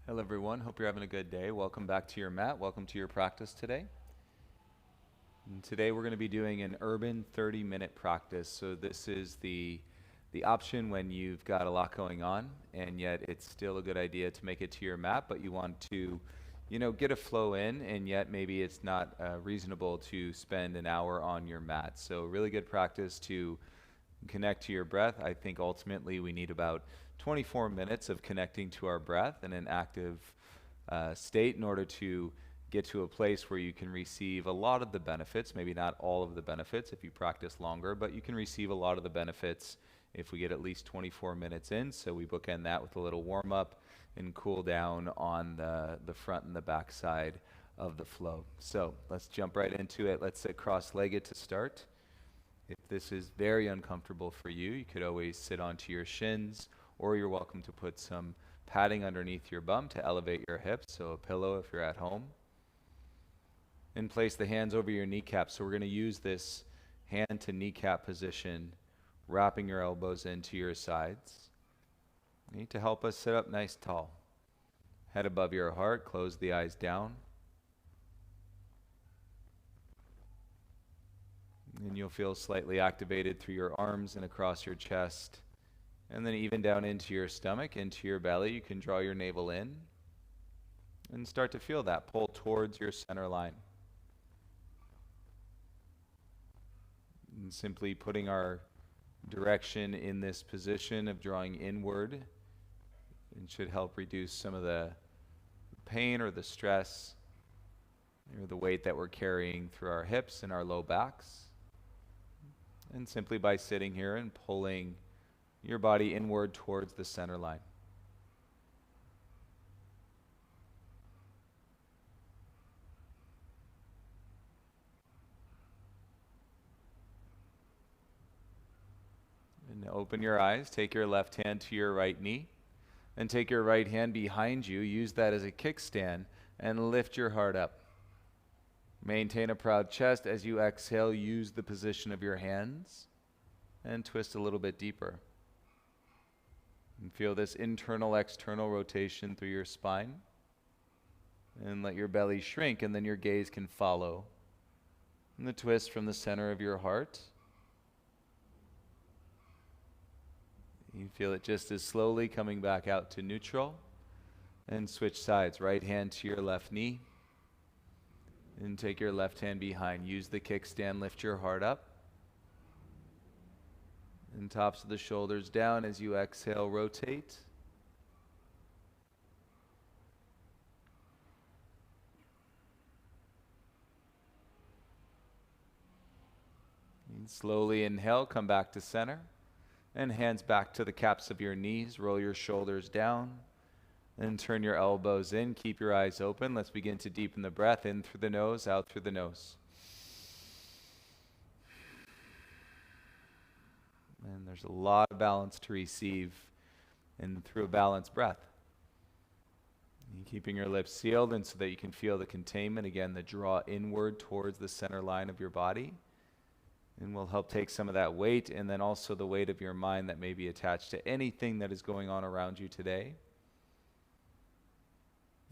Hello everyone, hope you're having a good day. Welcome back to your mat. Welcome to your practice today. And today we're going to be doing an urban 30-minute practice. So this is the option when you've got a lot going on and yet it's still a good idea to make it to your mat, but you want to, get a flow in and yet maybe it's not reasonable to spend an hour on your mat. So really good practice to connect to your breath. I think ultimately we need about 24 minutes of connecting to our breath in an active state in order to get to a place where you can receive a lot of the benefits, maybe not all of the benefits if you practice longer, but you can receive a lot of the benefits if we get at least 24 minutes in. So we bookend that with a little warm up and cool down on the front and the back side of the flow. So let's jump right into it. Let's sit cross-legged to start. If this is very uncomfortable for you, you could always sit onto your shins, or you're welcome to put some padding underneath your bum to elevate your hips, so a pillow if you're at home. And place the hands over your kneecaps. So we're going to use this hand to kneecap position, wrapping your elbows into your sides. You need to help us sit up nice tall. Head above your heart, close the eyes down. And you'll feel slightly activated through your arms and across your chest. And then even down into your stomach, into your belly. You can draw your navel in and start to feel that pull towards your center line. And simply putting our direction in this position of drawing inward, it should help reduce some of the pain or the stress or the weight that we're carrying through our hips and our low backs. And simply by sitting here and pulling your body inward towards the center line. And open your eyes, take your left hand to your right knee, and take your right hand behind you. Use that as a kickstand and lift your heart up. Maintain a proud chest. As you exhale, use the position of your hands and twist a little bit deeper. And feel this internal-external rotation through your spine. And let your belly shrink, and then your gaze can follow. And the twist from the center of your heart. You feel it just as slowly coming back out to neutral. And switch sides. Right hand to your left knee. And take your left hand behind. Use the kickstand, lift your heart up. And tops of the shoulders down. As you exhale, rotate. And slowly inhale, come back to center. And hands back to the caps of your knees. Roll your shoulders down. And turn your elbows in. Keep your eyes open. Let's begin to deepen the breath in through the nose, out through the nose. And there's a lot of balance to receive and through a balanced breath. And keeping your lips sealed and so that you can feel the containment, again, the draw inward towards the center line of your body. And will help take some of that weight and then also the weight of your mind that may be attached to anything that is going on around you today.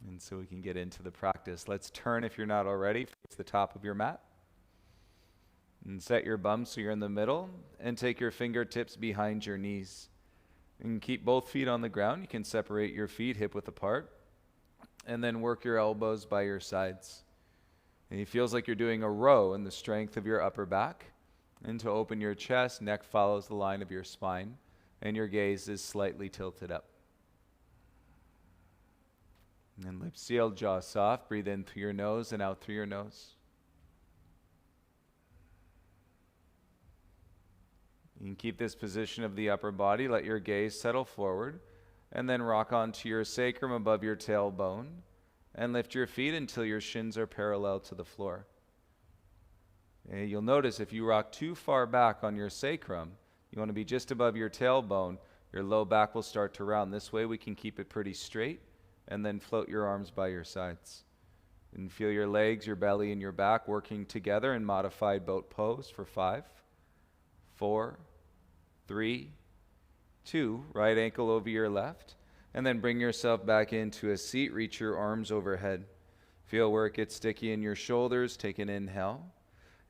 And so we can get into the practice. Let's turn, if you're not already, face the top of your mat. And set your bum so you're in the middle. And take your fingertips behind your knees. And keep both feet on the ground. You can separate your feet hip width apart. And then work your elbows by your sides. And it feels like you're doing a row in the strength of your upper back. And to open your chest, neck follows the line of your spine. And your gaze is slightly tilted up. And lips sealed, jaw soft. Breathe in through your nose and out through your nose. You can keep this position of the upper body. Let your gaze settle forward. And then rock onto your sacrum above your tailbone. And lift your feet until your shins are parallel to the floor. And you'll notice if you rock too far back on your sacrum, you want to be just above your tailbone. Your low back will start to round. This way we can keep it pretty straight. And then float your arms by your sides. And feel your legs, your belly, and your back working together in modified boat pose for 5, 4, 3, 2. Right ankle over your left. And then bring yourself back into a seat. Reach your arms overhead. Feel where it gets sticky in your shoulders. Take an inhale.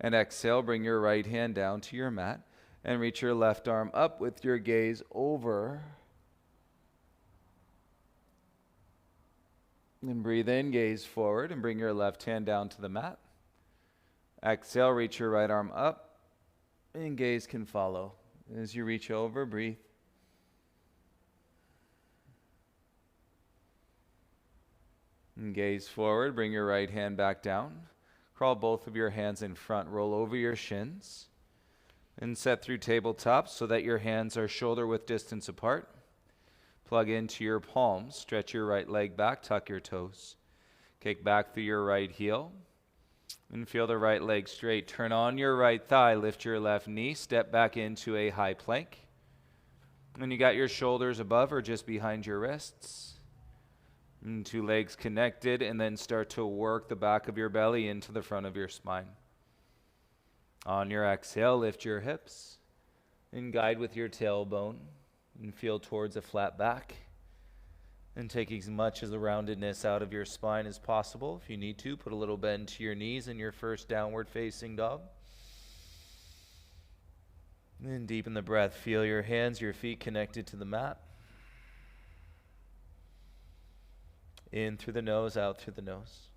And exhale, bring your right hand down to your mat. And reach your left arm up with your gaze over. And breathe in, gaze forward, and bring your left hand down to the mat. Exhale, reach your right arm up, and gaze can follow. As you reach over, breathe. And gaze forward, bring your right hand back down. Crawl both of your hands in front, roll over your shins, and set through tabletop so that your hands are shoulder width distance apart. Plug into your palms, stretch your right leg back, tuck your toes. Kick back through your right heel. And feel the right leg straight. Turn on your right thigh, lift your left knee, step back into a high plank. And you got your shoulders above or just behind your wrists. And 2 legs connected, and then start to work the back of your belly into the front of your spine. On your exhale, lift your hips and guide with your tailbone and feel towards a flat back. And take as much of the roundedness out of your spine as possible. If you need to, put a little bend to your knees in your first downward facing dog. And deepen the breath. Feel your hands, your feet connected to the mat. In through the nose, out through the nose.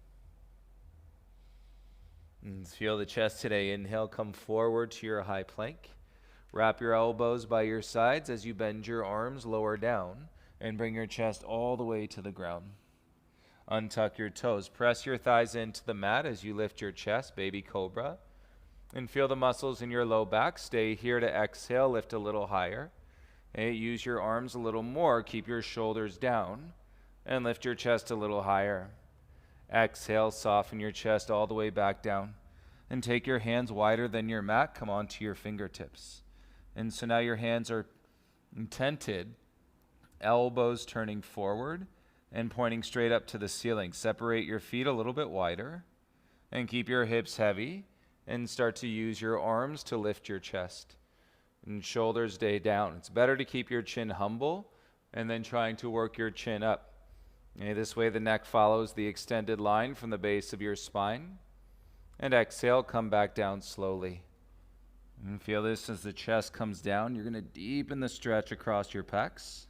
And feel the chest today. Inhale, come forward to your high plank. Wrap your elbows by your sides as you bend your arms lower down. And bring your chest all the way to the ground. Untuck your toes. Press your thighs into the mat as you lift your chest, baby cobra. And feel the muscles in your low back. Stay here to exhale, lift a little higher. Okay, use your arms a little more. Keep your shoulders down. And lift your chest a little higher. Exhale, soften your chest all the way back down. And take your hands wider than your mat. Come onto your fingertips. And so now your hands are tented. Elbows turning forward and pointing straight up to the ceiling. Separate your feet a little bit wider and keep your hips heavy and start to use your arms to lift your chest. And shoulders stay down. It's better to keep your chin humble and then trying to work your chin up. Okay, this way the neck follows the extended line from the base of your spine. And exhale, come back down slowly. And feel this as the chest comes down. You're going to deepen the stretch across your pecs.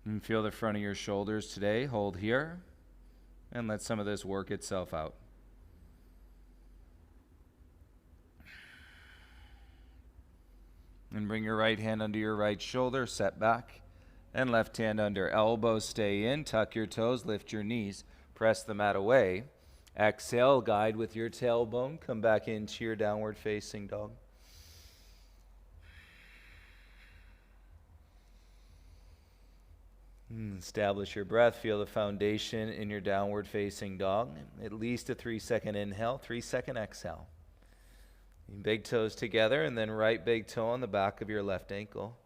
And feel the front of your shoulders today. Hold here. And let some of this work itself out. And bring your right hand under your right shoulder. Set back. And left hand under. Elbows stay in. Tuck your toes. Lift your knees. Press the mat away. Exhale. Guide with your tailbone. Come back into your downward facing dog. Establish your breath. Feel the foundation in your downward facing dog. At least a 3-second inhale, 3-second exhale. Big toes together and then right big toe on the back of your left ankle.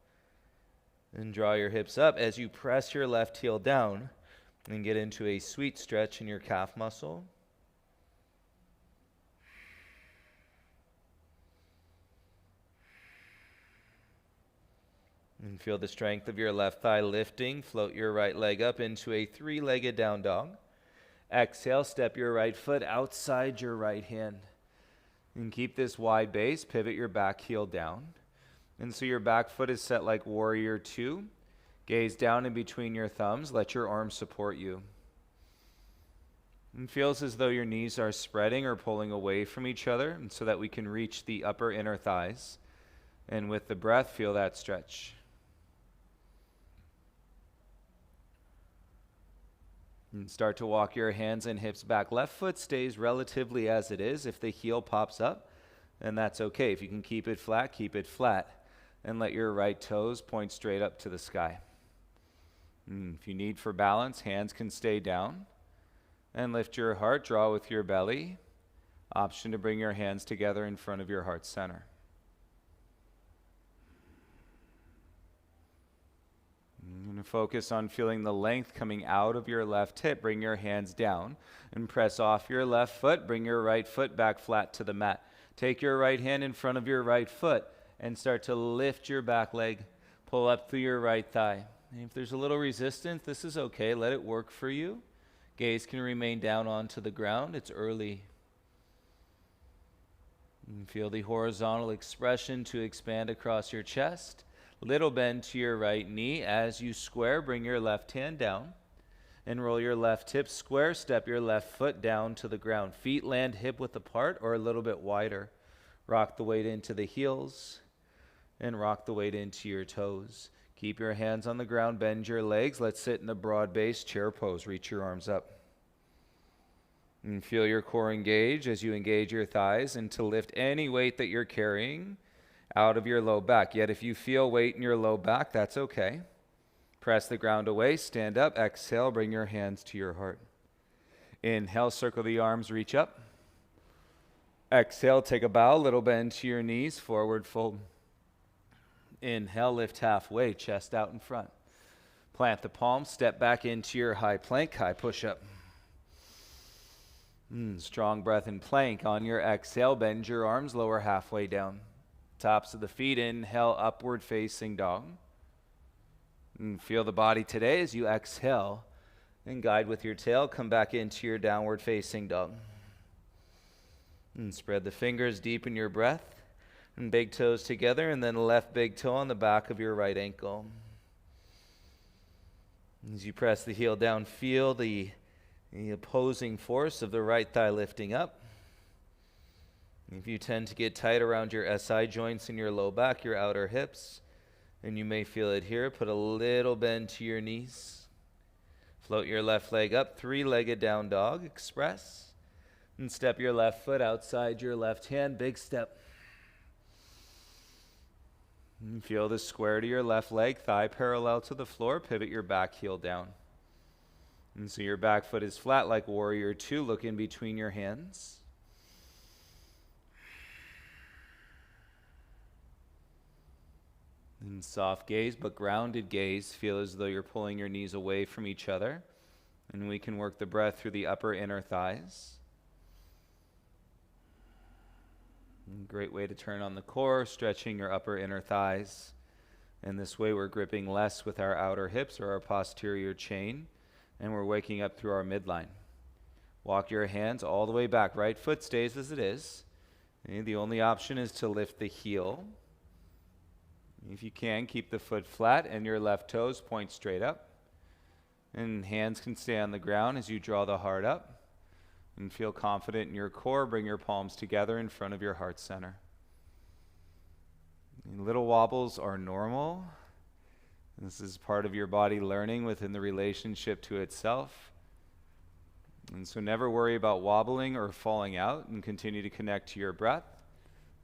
And draw your hips up as you press your left heel down and get into a sweet stretch in your calf muscle. And feel the strength of your left thigh lifting. Float your right leg up into a 3-legged down dog. Exhale, step your right foot outside your right hand. And keep this wide base. Pivot your back heel down. And so your back foot is set like warrior 2. Gaze down in between your thumbs. Let your arms support you. It feels as though your knees are spreading or pulling away from each other, and so that we can reach the upper inner thighs. And with the breath, feel that stretch. And start to walk your hands and hips back. Left foot stays relatively as it is. If the heel pops up, then that's okay. If you can keep it flat, keep it flat. And let your right toes point straight up to the sky. If you need for balance, hands can stay down. And lift your heart, draw with your belly. Option to bring your hands together in front of your heart center. You're going to focus on feeling the length coming out of your left hip. Bring your hands down and press off your left foot. Bring your right foot back flat to the mat. Take your right hand in front of your right foot and start to lift your back leg. Pull up through your right thigh. And if there's a little resistance, this is okay. Let it work for you. Gaze can remain down onto the ground. It's early. And feel the horizontal expression to expand across your chest. Little bend to your right knee. As you square, bring your left hand down and roll your left hip square. Step your left foot down to the ground. Feet land hip width apart or a little bit wider. Rock the weight into the heels and rock the weight into your toes. Keep your hands on the ground, bend your legs. Let's sit in a broad-based chair pose. Reach your arms up. And feel your core engage as you engage your thighs, and to lift any weight that you're carrying out of your low back. Yet if you feel weight in your low back, that's okay. Press the ground away, stand up, exhale, bring your hands to your heart. Inhale, circle the arms, reach up. Exhale, take a bow, little bend to your knees, forward fold. Inhale, lift halfway, chest out in front. Plant the palms, step back into your high plank, high push-up. Strong breath in plank. On your exhale, bend your arms, lower halfway down. Tops of the feet, inhale, upward facing dog. And feel the body today as you exhale and guide with your tail. Come back into your downward facing dog. And spread the fingers, deepen your breath. And big toes together, and then left big toe on the back of your right ankle. As you press the heel down, feel the opposing force of the right thigh lifting up. If you tend to get tight around your SI joints in your low back, your outer hips, and you may feel it here, put a little bend to your knees. Float your left leg up, three-legged down dog, express. And step your left foot outside your left hand, big step. And feel the square to your left leg, thigh parallel to the floor, pivot your back heel down. And so your back foot is flat like warrior two, look in between your hands. And soft gaze, but grounded gaze, feel as though you're pulling your knees away from each other. And we can work the breath through the upper inner thighs. Great way to turn on the core, stretching your upper inner thighs. And this way we're gripping less with our outer hips or our posterior chain, and we're waking up through our midline. Walk your hands all the way back. Right foot stays as it is. And the only option is to lift the heel. If you can, keep the foot flat and your left toes point straight up. And hands can stay on the ground as you draw the heart up. And feel confident in your core. Bring your palms together in front of your heart center. And little wobbles are normal. This is part of your body learning within the relationship to itself. And so never worry about wobbling or falling out, and continue to connect to your breath.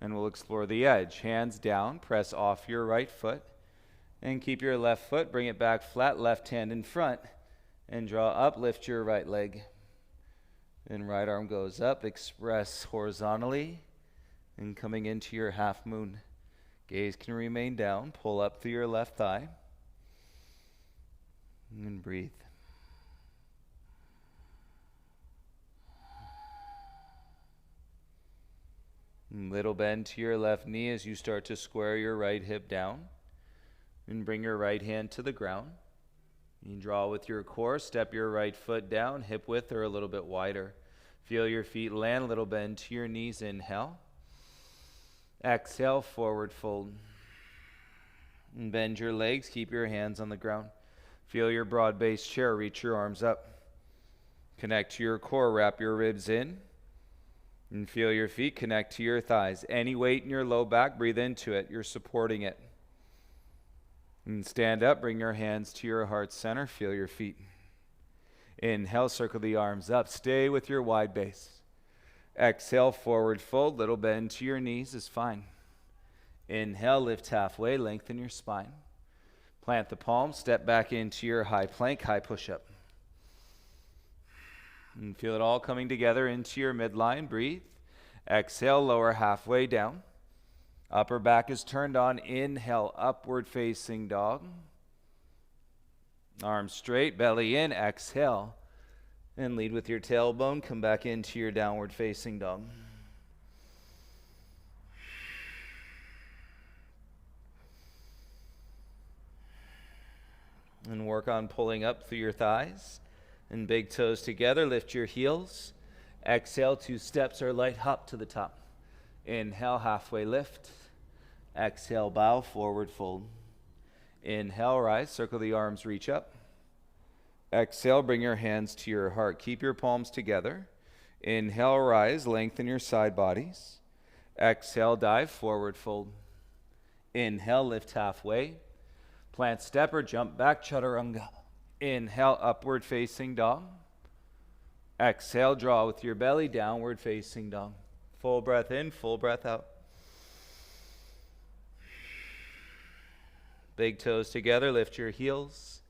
And we'll explore the edge. Hands down, press off your right foot. And keep your left foot, bring it back flat, left hand in front. And draw up, lift your right leg. And right arm goes up, express horizontally, and coming into your half moon. Gaze can remain down, pull up through your left thigh, and breathe. Little bend to your left knee as you start to square your right hip down, and bring your right hand to the ground. You draw with your core, step your right foot down, hip width or a little bit wider. Feel your feet land, little bend to your knees, inhale. Exhale, forward fold. And bend your legs, keep your hands on the ground. Feel your broad-based chair, reach your arms up. Connect to your core, wrap your ribs in. And feel your feet connect to your thighs. Any weight in your low back, breathe into it, you're supporting it. And stand up, bring your hands to your heart center, feel your feet. Inhale, circle the arms up, stay with your wide base. Exhale, forward fold, little bend to your knees is fine. Inhale, lift halfway, lengthen your spine. Plant the palms, step back into your high plank, high push-up. And feel it all coming together into your midline, breathe. Exhale, lower halfway down. Upper back is turned on. Inhale, upward facing dog. Arms straight, belly in, exhale. And lead with your tailbone. Come back into your downward facing dog. And work on pulling up through your thighs. And big toes together, lift your heels. Exhale, 2 steps or light hop to the top. Inhale, halfway lift. Exhale, bow, forward fold. Inhale, rise, circle the arms, reach up. Exhale, bring your hands to your heart. Keep your palms together. Inhale, rise, lengthen your side bodies. Exhale, dive, forward fold. Inhale, lift halfway. Plant step or jump back, chaturanga. Inhale, upward facing dog. Exhale, draw with your belly, downward facing dog. Full breath in, full breath out. Big toes together, lift your heels.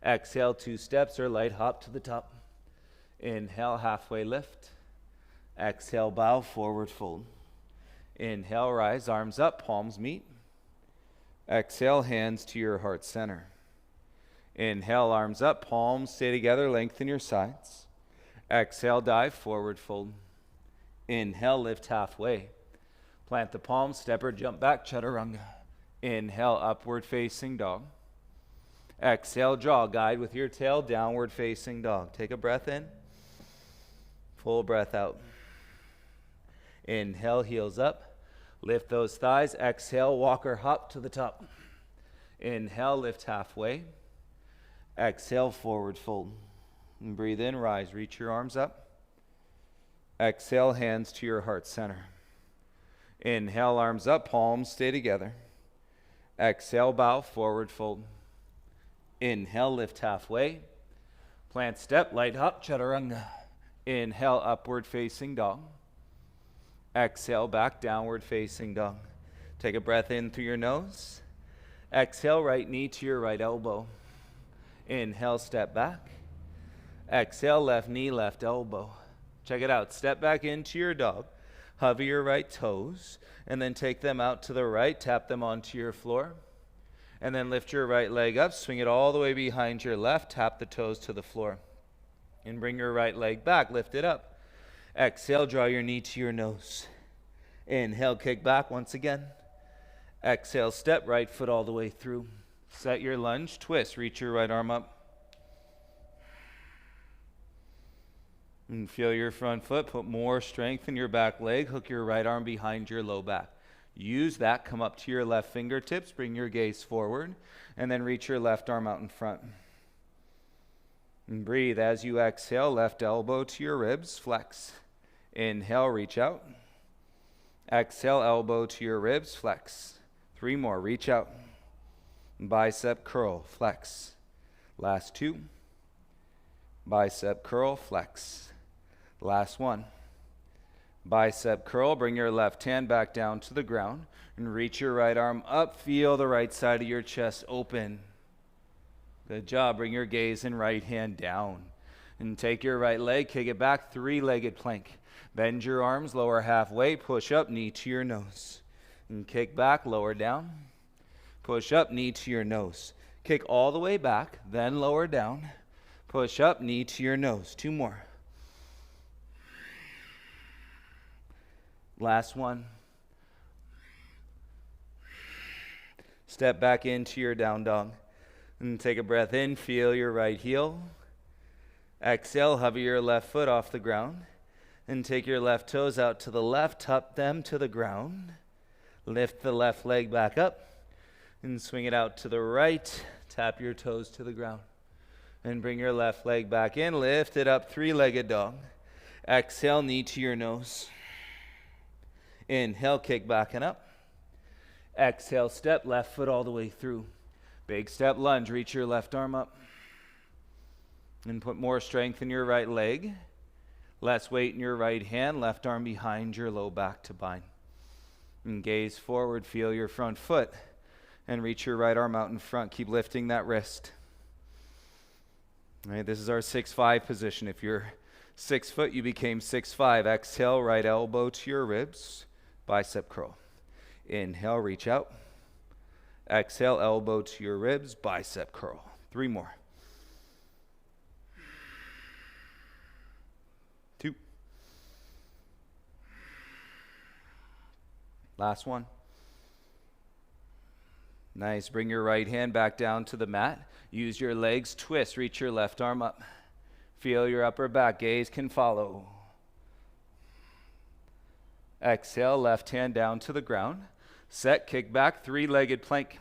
Exhale, 2 steps or light hop to the top. Inhale, halfway lift. Exhale, bow, forward fold. Inhale, rise, arms up, palms meet. Exhale, hands to your heart center. Inhale, arms up, palms stay together, lengthen your sides. Exhale, dive, forward fold. Inhale, lift halfway. Plant the palms, step or jump back, chaturanga. Inhale, upward facing dog. Exhale, draw, guide with your tail, downward facing dog. Take a breath in. Full breath out. Inhale, heels up. Lift those thighs. Exhale, walk or hop to the top. Inhale, lift halfway. Exhale, forward fold. And breathe in, rise, reach your arms up. Exhale, hands to your heart center. Inhale, arms up, palms stay together. Exhale, bow, forward fold. Inhale, lift halfway. Plant step, light hop, chaturanga. Inhale, upward facing dog. Exhale, back, downward facing dog. Take a breath in through your nose. Exhale, right knee to your right elbow. Inhale, step back. Exhale, left knee, left elbow. Check it out. Step back into your dog. Hover your right toes, and then take them out to the right. Tap them onto your floor. And then lift your right leg up. Swing it all the way behind your left. Tap the toes to the floor. And bring your right leg back. Lift it up. Exhale, draw your knee to your nose. Inhale, kick back once again. Exhale, step right foot all the way through. Set your lunge, twist. Reach your right arm up. And feel your front foot. Put more strength in your back leg. Hook your right arm behind your low back. Use that. Come up to your left fingertips. Bring your gaze forward. And then reach your left arm out in front. And breathe. As you exhale, left elbow to your ribs. Flex. Inhale, reach out. Exhale, elbow to your ribs. Flex. 3 more. Reach out. Bicep curl. Flex. Last 2. Bicep curl. Flex. Last 1. Bicep curl. Bring your left hand back down to the ground and reach your right arm up. Feel the right side of your chest open. Good job. Bring your gaze and right hand down. And take your right leg, kick it back, 3-legged plank. Bend your arms, lower halfway, push up, knee to your nose. And kick back, lower down. Push up, knee to your nose. Kick all the way back, then lower down. Push up, knee to your nose. 2 more. Last 1. Step back into your down dog. And take a breath in, feel your right heel. Exhale, hover your left foot off the ground. And take your left toes out to the left, tuck them to the ground. Lift the left leg back up. And swing it out to the right. Tap your toes to the ground. And bring your left leg back in. Lift it up, 3-legged dog. Exhale, knee to your nose. Inhale, kick back and up. Exhale, step left foot all the way through. Big step lunge, reach your left arm up. And put more strength in your right leg. Less weight in your right hand, left arm behind your low back to bind. And gaze forward, feel your front foot. And reach your right arm out in front. Keep lifting that wrist. All right, this is our 6-5 position. If you're 6 foot, you became 6'5". Exhale, right elbow to your ribs. Bicep curl. Inhale, reach out. Exhale, elbow to your ribs. Bicep curl. 3 more. 2. Last 1. Nice. Bring your right hand back down to the mat. Use your legs, twist, reach your left arm up. Feel your upper back, gaze can follow. Exhale, left hand down to the ground. Set, kick back, three-legged plank.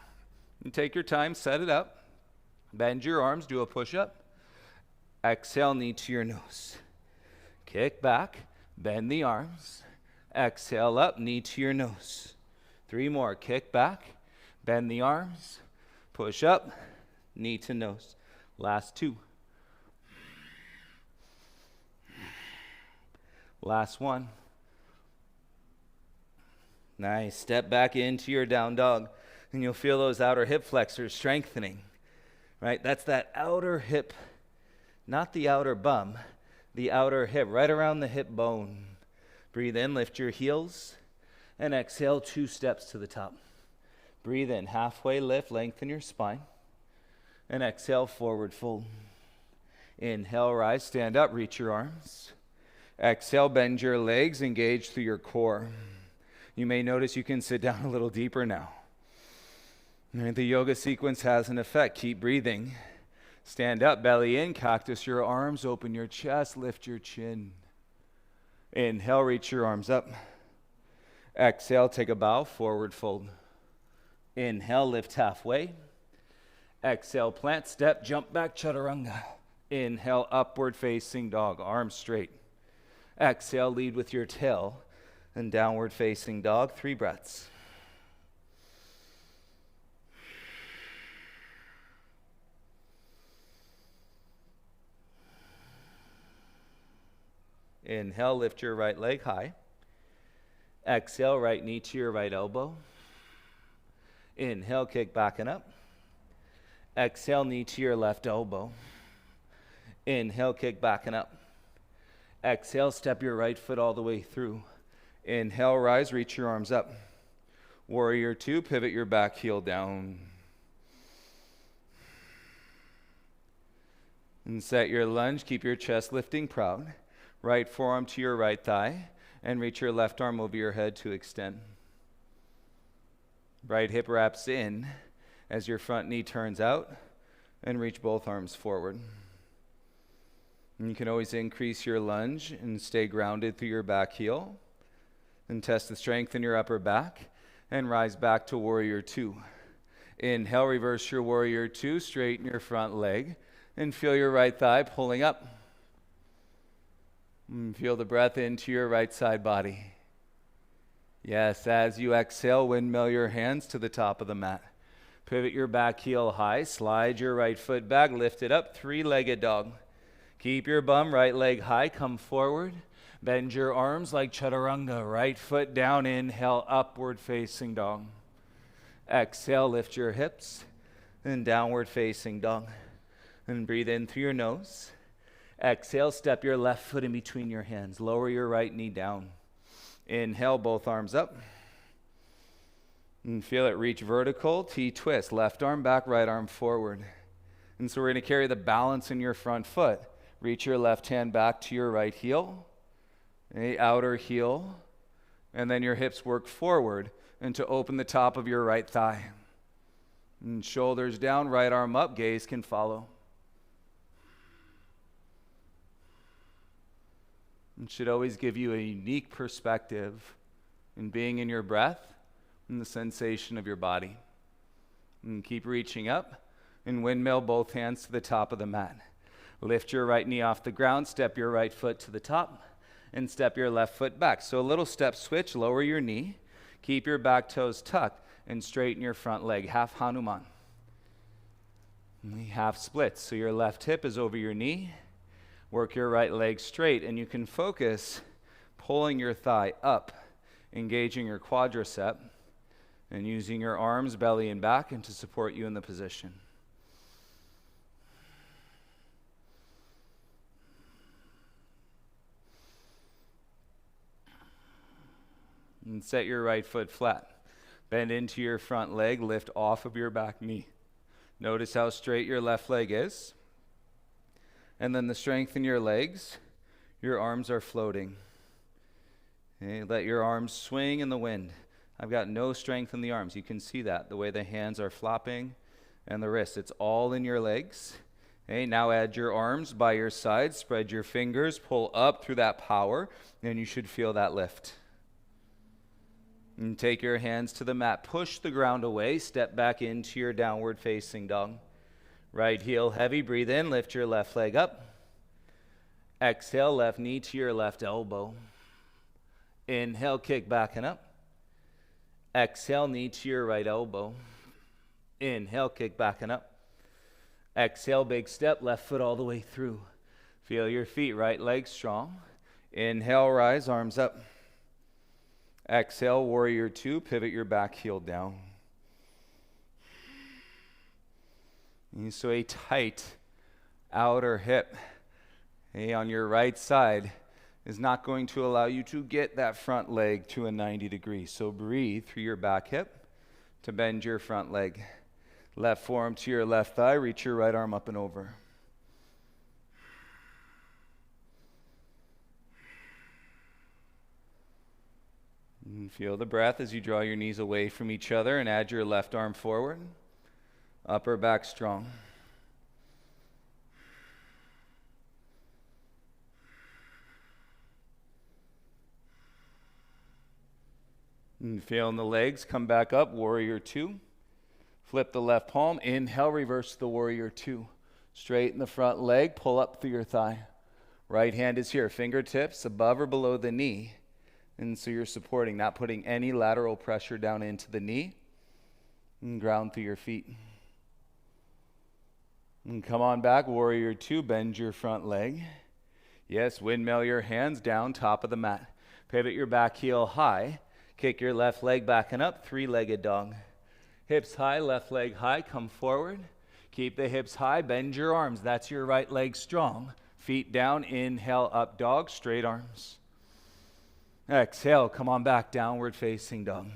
And take your time, set it up. Bend your arms, do a push-up. Exhale, knee to your nose. Kick back, bend the arms. Exhale up, knee to your nose. 3 more, kick back, bend the arms, push up, knee to nose. Last 2. Last 1. Nice. Step back into your down dog, and you'll feel those outer hip flexors strengthening. Right? That's that outer hip, not the outer bum, the outer hip, right around the hip bone. Breathe in, lift your heels, and exhale 2 steps to the top. Breathe in, halfway lift, lengthen your spine, and exhale, forward fold. Inhale, rise, stand up, reach your arms. Exhale, bend your legs, engage through your core. You may notice you can sit down a little deeper now. Right, the yoga sequence has an effect. Keep breathing. Stand up, belly in, cactus your arms, open your chest, lift your chin. Inhale, reach your arms up. Exhale, take a bow, forward fold. Inhale, lift halfway. Exhale, plant, step, jump back, chaturanga. Inhale, upward facing dog, arms straight. Exhale, lead with your tail, and downward facing dog, 3 breaths. Inhale, lift your right leg high. Exhale, right knee to your right elbow. Inhale, kick back and up. Exhale, knee to your left elbow. Inhale, kick back and up. Exhale, step your right foot all the way through. Inhale, rise, reach your arms up. Warrior 2, pivot your back heel down. And set your lunge, keep your chest lifting proud. Right forearm to your right thigh, and reach your left arm over your head to extend. Right hip wraps in as your front knee turns out, and reach both arms forward. And you can always increase your lunge and stay grounded through your back heel, and test the strength in your upper back, and rise back to Warrior 2. Inhale, reverse your Warrior 2, straighten your front leg, and feel your right thigh pulling up. And feel the breath into your right side body. Yes, as you exhale, windmill your hands to the top of the mat. Pivot your back heel high, slide your right foot back, lift it up, 3-legged dog. Keep your bum, right leg high, come forward. Bend your arms like chaturanga, right foot down, inhale, upward facing dog. Exhale, lift your hips, and downward facing dog. And breathe in through your nose. Exhale, step your left foot in between your hands. Lower your right knee down. Inhale, both arms up. And feel it reach vertical, T-twist. Left arm back, right arm forward. And so we're going to carry the balance in your front foot. Reach your left hand back to your right heel. Outer heel. And then your hips work forward and to open the top of your right thigh. And shoulders down, right arm up, gaze can follow. It should always give you a unique perspective in being in your breath and the sensation of your body. And keep reaching up and windmill both hands to the top of the mat. Lift your right knee off the ground, step your right foot to the top, and step your left foot back. So a little step switch, lower your knee, keep your back toes tucked, and straighten your front leg, half Hanuman. Half splits, so your left hip is over your knee. Work your right leg straight, and you can focus pulling your thigh up, engaging your quadricep, and using your arms, belly, and back, and to support you in the position. And set your right foot flat. Bend into your front leg, lift off of your back knee. Notice how straight your left leg is. And then the strength in your legs, your arms are floating. Okay, let your arms swing in the wind. I've got no strength in the arms. You can see that, the way the hands are flopping and the wrists. It's all in your legs. Okay, now add your arms by your sides. Spread your fingers. Pull up through that power, and you should feel that lift. And take your hands to the mat. Push the ground away. Step back into your downward facing dog. Right heel heavy. Breathe in. Lift your left leg up. Exhale, left knee to your left elbow. Inhale, kick back and up. Exhale, knee to your right elbow. Inhale, kick back and up. Exhale, big step, left foot all the way through. Feel your feet, right leg strong. Inhale, rise, arms up. Exhale, warrior two, pivot your back heel down. And so a tight outer hip on your right side is not going to allow you to get that front leg to a 90 degrees. So breathe through your back hip to bend your front leg. Left forearm to your left thigh, reach your right arm up and over. And feel the breath as you draw your knees away from each other and add your left arm forward. Upper back strong. And feel in the legs, come back up, warrior two. Flip the left palm, inhale, reverse the warrior two. Straighten the front leg, pull up through your thigh. Right hand is here, fingertips above or below the knee. And so you're supporting, not putting any lateral pressure down into the knee. And ground through your feet. And come on back, warrior two, bend your front leg. Yes, windmill your hands down, top of the mat. Pivot your back heel high. Kick your left leg back and up, three-legged dog. Hips high, left leg high, come forward. Keep the hips high, bend your arms. That's your right leg strong. Feet down, inhale, up dog, straight arms. Exhale, come on back, downward facing dog.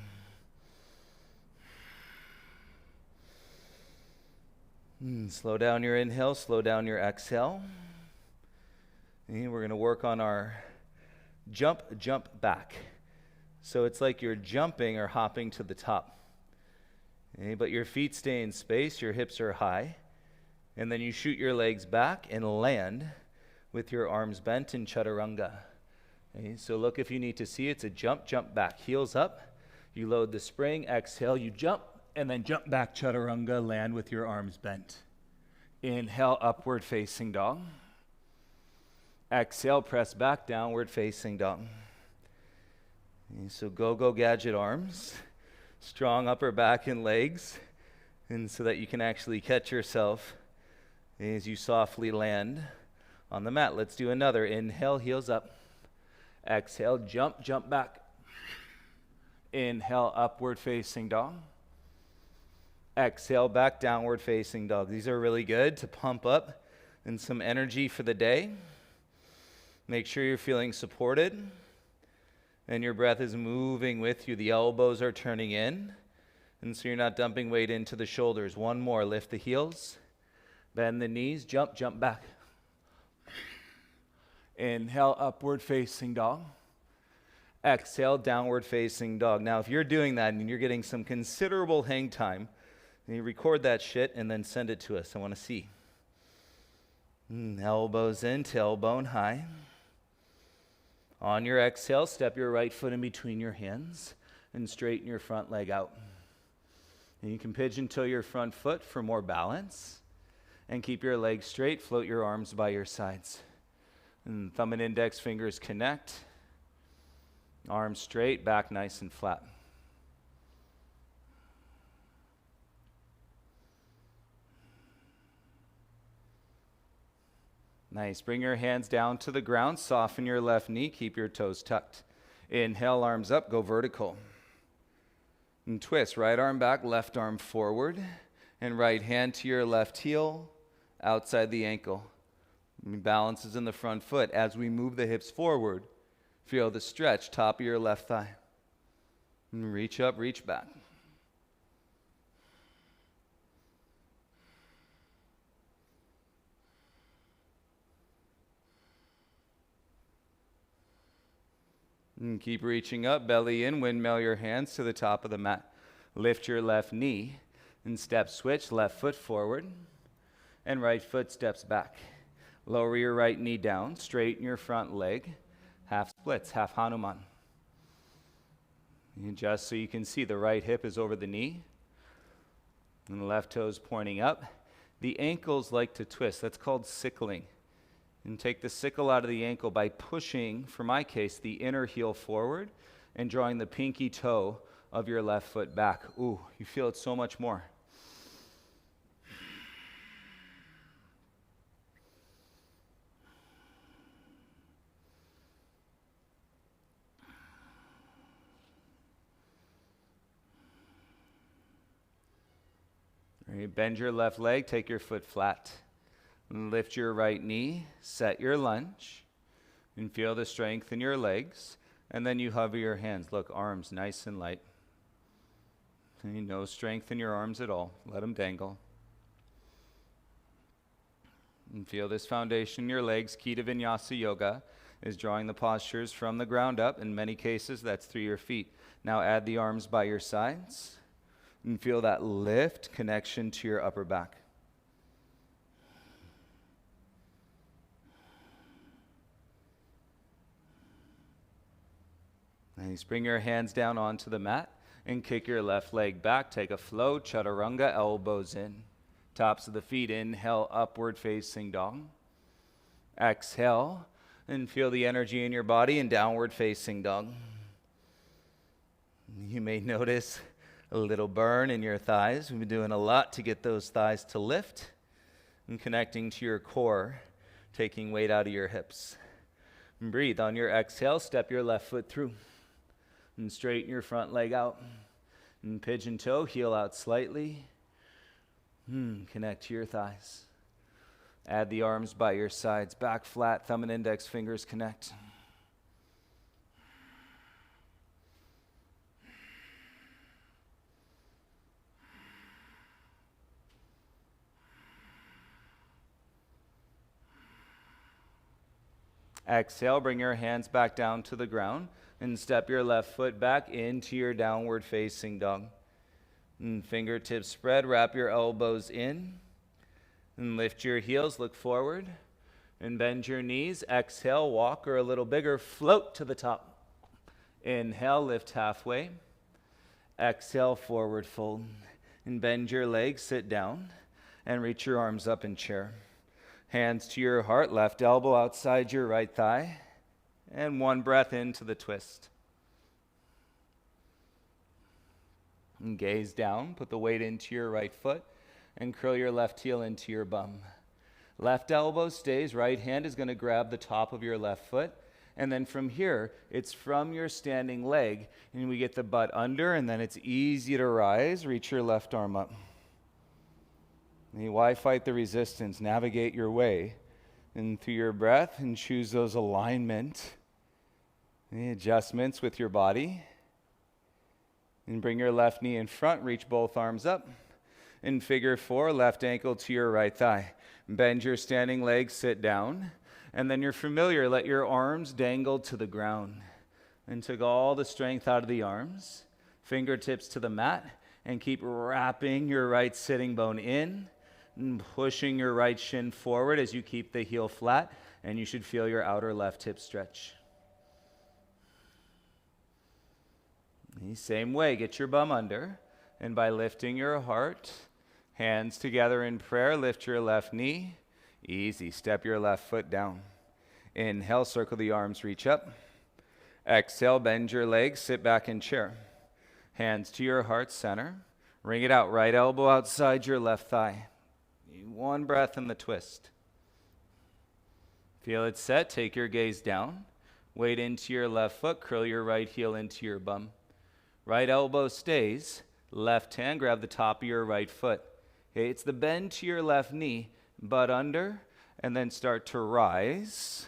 Slow down your inhale, slow down your exhale. And we're going to work on our jump back. So it's like you're jumping or hopping to the top. Okay, but your feet stay in space, your hips are high. And then you shoot your legs back and land with your arms bent in chaturanga. Okay, so look, if you need to see, it's a jump back. Heels up, you load the spring, exhale, you jump, and then jump back chaturanga, land with your arms bent. Inhale, upward facing dog. Exhale, press back, downward facing dog. So go gadget arms, strong upper back and legs, and so that you can actually catch yourself as you softly land on the mat. Let's do another. Inhale, heels up. Exhale, jump back. Inhale, upward facing dog. Exhale, back, downward facing dog. These are really good to pump up and some energy for the day. Make sure you're feeling supported. And your breath is moving with you. The elbows are turning in. And so you're not dumping weight into the shoulders. One more. Lift the heels. Bend the knees. Jump back. Inhale, upward facing dog. Exhale, downward facing dog. Now, if you're doing that and you're getting some considerable hang time, you record that shit and then send it to us. I want to see. Elbows in, tailbone high. On your exhale, step your right foot in between your hands and straighten your front leg out. And you can pigeon toe your front foot for more balance. And keep your legs straight, float your arms by your sides. And thumb and index fingers connect. Arms straight, back nice and flat. Nice. Bring your hands down to the ground. Soften your left knee. Keep your toes tucked. Inhale, arms up. Go vertical. And twist. Right arm back, left arm forward. And right hand to your left heel, outside the ankle. Balance is in the front foot. As we move the hips forward, feel the stretch, top of your left thigh. And reach up, reach back. And keep reaching up, belly in, windmill your hands to the top of the mat. Lift your left knee and step switch, left foot forward and right foot steps back. Lower your right knee down, straighten your front leg, half splits, half Hanuman. And just so you can see, the right hip is over the knee and the left toe is pointing up. The ankles like to twist. That's called sickling. And take the sickle out of the ankle by pushing, for my case, the inner heel forward and drawing the pinky toe of your left foot back. Ooh, you feel it so much more. All right, bend your left leg, take your foot flat. Lift your right knee, set your lunge, and feel the strength in your legs. And then you hover your hands. Look, arms nice and light. And no strength in your arms at all. Let them dangle. And feel this foundation in your legs. Key to Vinyasa yoga is drawing the postures from the ground up. In many cases, that's through your feet. Now add the arms by your sides. And feel that lift, connection to your upper back. Nice. Bring your hands down onto the mat and kick your left leg back. Take a flow, chaturanga, elbows in. Tops of the feet, inhale, upward facing dog. Exhale, and feel the energy in your body in downward facing dog. You may notice a little burn in your thighs. We've been doing a lot to get those thighs to lift and connecting to your core, taking weight out of your hips. And breathe. On your exhale, step your left foot through. And straighten your front leg out. And pigeon toe, heel out slightly. Connect to your thighs. Add the arms by your sides. Back flat, thumb and index fingers connect. Exhale, bring your hands back down to the ground. And step your left foot back into your downward facing dog. And fingertips spread, wrap your elbows in. And lift your heels, look forward. And bend your knees. Exhale, walk or a little bigger, float to the top. Inhale, lift halfway. Exhale, forward fold. And bend your legs, sit down. And reach your arms up in chair. Hands to your heart, left elbow outside your right thigh. And one breath into the twist. And gaze down, put the weight into your right foot, and curl your left heel into your bum. Left elbow stays, right hand is going to grab the top of your left foot. And then from here, it's from your standing leg, and we get the butt under, and then it's easy to rise. Reach your left arm up. Why fight the resistance? Navigate your way. And through your breath, and choose those alignment. The adjustments with your body. And bring your left knee in front, reach both arms up. In figure 4, left ankle to your right thigh. Bend your standing leg, sit down. And then you're familiar, let your arms dangle to the ground. And take all the strength out of the arms. Fingertips to the mat. And keep wrapping your right sitting bone in. And pushing your right shin forward as you keep the heel flat. And you should feel your outer left hip stretch. The same way, get your bum under, and by lifting your heart, hands together in prayer, lift your left knee. Easy, step your left foot down. Inhale, circle the arms, reach up. Exhale, bend your legs, sit back in chair. Hands to your heart center. Ring it out, right elbow outside your left thigh. One breath in the twist. Feel it set, take your gaze down. Weight into your left foot, curl your right heel into your bum. Right elbow stays, left hand, grab the top of your right foot. Okay, it's the bend to your left knee, butt under, and then start to rise.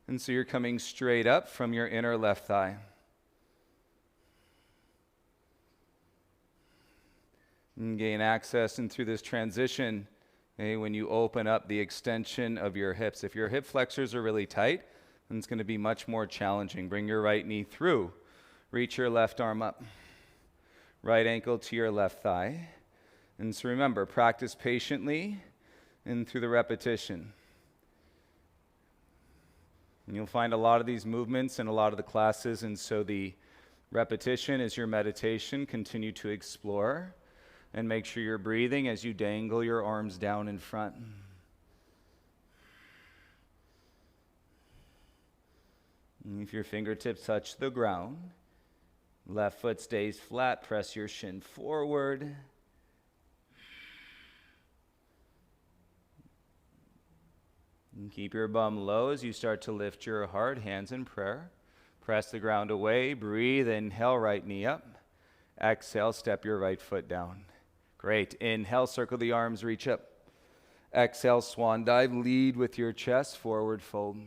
And so you're coming straight up from your inner left thigh. And gain access and through this transition, okay, when you open up the extension of your hips. If your hip flexors are really tight, And it's going to be much more challenging. Bring your right knee through. Reach your left arm up. Right ankle to your left thigh. And so remember, practice patiently and through the repetition. And you'll find a lot of these movements in a lot of the classes, and so the repetition is your meditation. Continue to explore and make sure you're breathing as you dangle your arms down in front. And if your fingertips touch the ground, left foot stays flat, press your shin forward. And keep your bum low as you start to lift your heart, hands in prayer. Press the ground away, breathe, inhale, right knee up. Exhale, step your right foot down. Great. Inhale, circle the arms, reach up. Exhale, swan dive, lead with your chest, forward fold.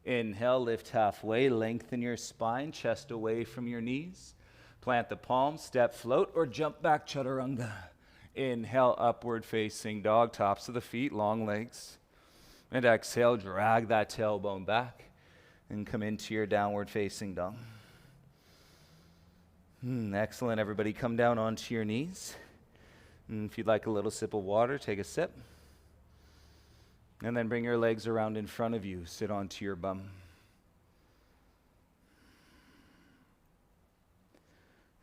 Inhale, lift halfway, lengthen your spine, chest away from your knees. Plant the palms, step, float, or jump back, chaturanga. Inhale, upward facing dog, tops of the feet, long legs. And exhale, drag that tailbone back and come into your downward facing dog. Excellent, everybody. Come down onto your knees. And if you'd like a little sip of water, take a sip. And then bring your legs around in front of you. Sit onto your bum.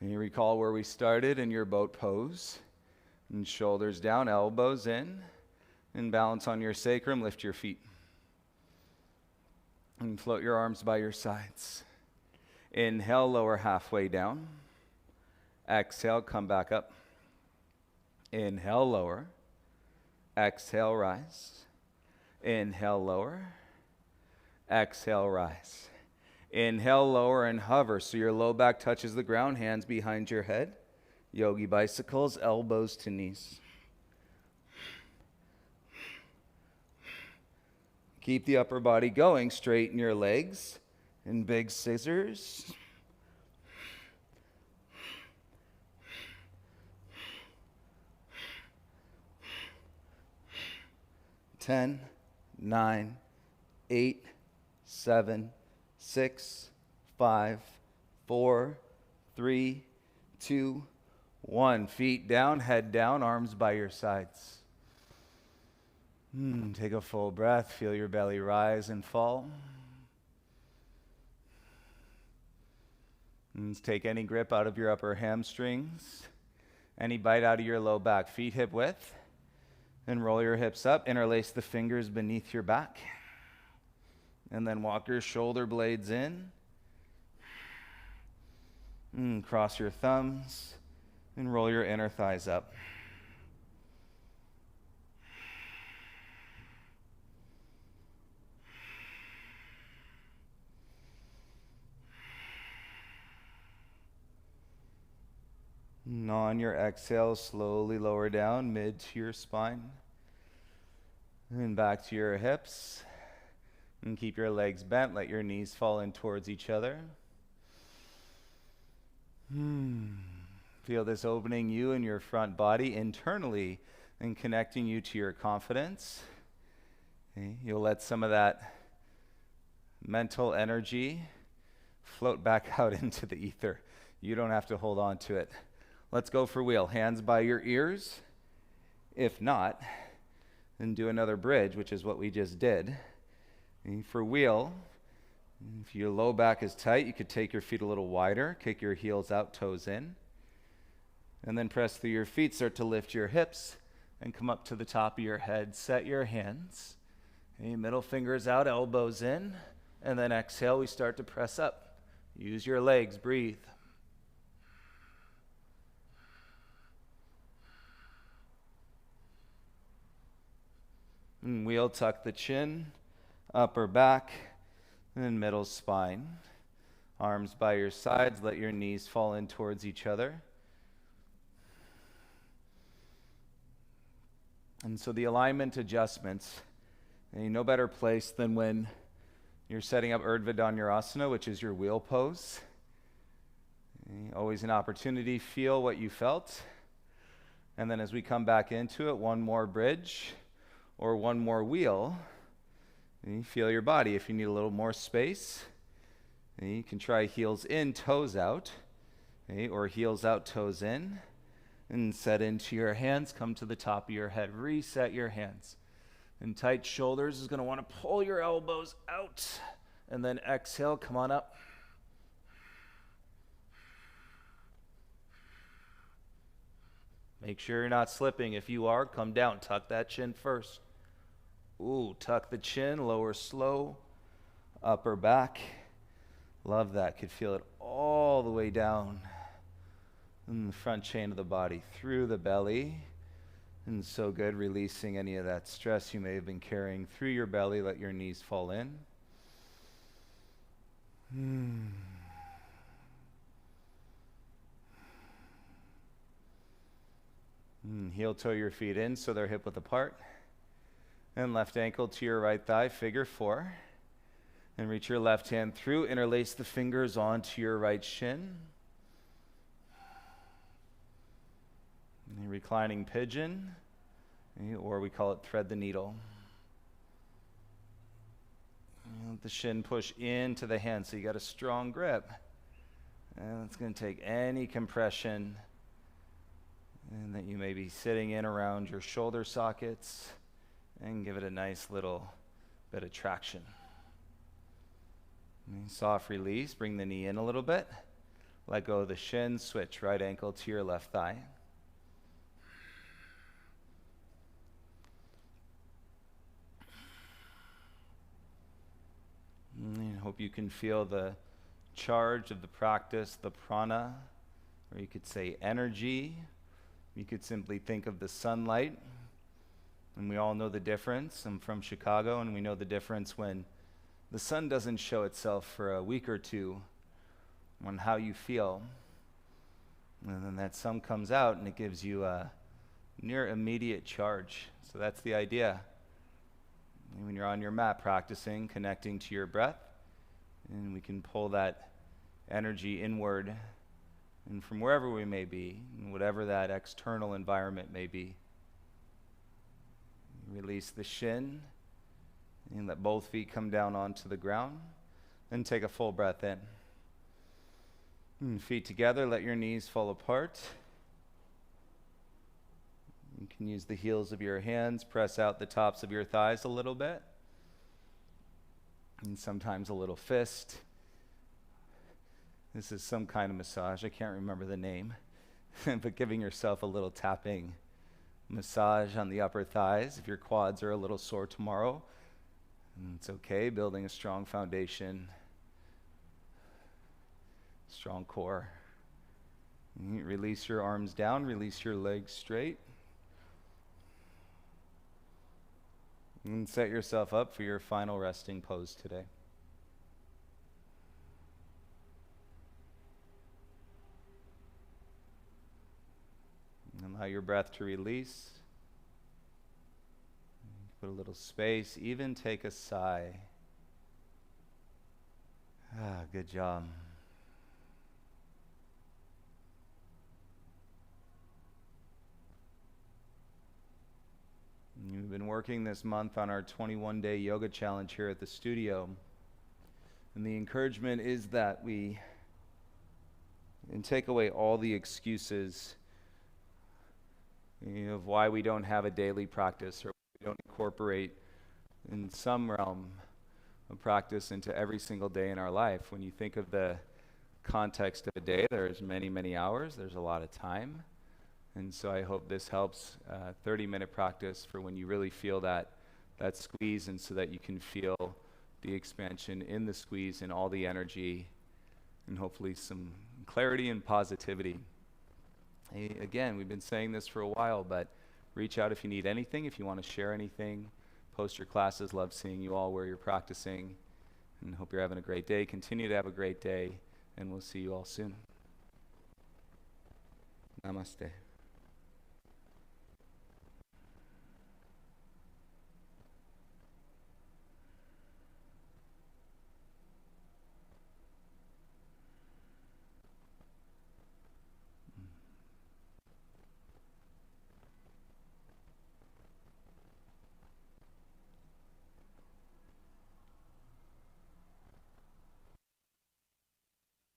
And you recall where we started in your boat pose. And shoulders down, elbows in. And balance on your sacrum, lift your feet. And float your arms by your sides. Inhale, lower halfway down. Exhale, come back up. Inhale, lower. Exhale, rise. Inhale, lower. Exhale, rise. Inhale, lower and hover so your low back touches the ground, hands behind your head. Yogi bicycles, elbows to knees. Keep the upper body going, straighten your legs in big scissors. Ten, 9, 8, 7, 6, 5, 4, 3, 2, 1. Feet down, head down, arms by your sides. Take a full breath. Feel your belly rise and fall. Take any grip out of your upper hamstrings. Any bite out of your low back. Feet hip width. And roll your hips up. Interlace the fingers beneath your back. And then walk your shoulder blades in. Cross your thumbs. And roll your inner thighs up. And on your exhale, slowly lower down, mid to your spine. And back to your hips. And keep your legs bent. Let your knees fall in towards each other. Feel this opening you and your front body internally and connecting you to your confidence. Okay. You'll let some of that mental energy float back out into the ether. You don't have to hold on to it. Let's go for wheel. Hands by your ears. If not, then do another bridge, which is what we just did. And for wheel, if your low back is tight, you could take your feet a little wider, kick your heels out, toes in, and then press through your feet, start to lift your hips, and come up to the top of your head. Set your hands. Okay, middle fingers out, elbows in, and then exhale, we start to press up. Use your legs, breathe. And wheel, tuck the chin, upper back, and middle spine. Arms by your sides, let your knees fall in towards each other. And so the alignment adjustments, no better place than when you're setting up Urdhva Dhanurasana, which is your wheel pose. Always an opportunity, feel what you felt. And then as we come back into it, one more bridge or one more wheel. And you feel your body. If you need a little more space, and you can try heels in, toes out, okay, or heels out, toes in, and set into your hands. Come to the top of your head. Reset your hands. And tight shoulders is going to want to pull your elbows out. And then exhale, come on up. Make sure you're not slipping. If you are, come down. Tuck that chin first. Ooh, tuck the chin, lower slow, upper back. Love that. Could feel it all the way down in the front chain of the body, through the belly. And so good, releasing any of that stress you may have been carrying through your belly. Let your knees fall in. Heel toe your feet in so they're hip width apart. And left ankle to your right thigh, figure four. And reach your left hand through, interlace the fingers onto your right shin. And reclining pigeon, or we call it thread the needle. And let the shin push into the hand so you got a strong grip. And it's going to take any compression and that you may be sitting in around your shoulder sockets and give it a nice little bit of traction. And soft release, bring the knee in a little bit. Let go of the shin, switch right ankle to your left thigh. And I hope you can feel the charge of the practice, the prana, or you could say energy. You could simply think of the sunlight, and we all know the difference. I'm from Chicago, and we know the difference when the sun doesn't show itself for a week or two on how you feel. And then that sun comes out, and it gives you a near immediate charge. So that's the idea. And when you're on your mat practicing, connecting to your breath, and we can pull that energy inward. And from wherever we may be, and whatever that external environment may be, release the shin and let both feet come down onto the ground. And take a full breath in. And feet together, let your knees fall apart. You can use the heels of your hands, press out the tops of your thighs a little bit. And sometimes a little fist. This is some kind of massage. I can't remember the name. But giving yourself a little tapping massage on the upper thighs. If your quads are a little sore tomorrow, it's okay. Building a strong foundation, strong core. Release your arms down. Release your legs straight. And set yourself up for your final resting pose today. Allow your breath to release. Put a little space. Even take a sigh. Good job. We've been working this month on our 21-day yoga challenge here at the studio. And the encouragement is that we take away all the excuses of why we don't have a daily practice or we don't incorporate in some realm of practice into every single day in our life. When you think of the context of a day, there's many, many hours. There's a lot of time. And so I hope this helps 30-minute practice for when you really feel that squeeze, and so that you can feel the expansion in the squeeze and all the energy and hopefully some clarity and positivity. Again, we've been saying this for a while, but reach out if you need anything, if you want to share anything, post your classes. Love seeing you all where you're practicing, and hope you're having a great day. Continue to have a great day, and we'll see you all soon. Namaste.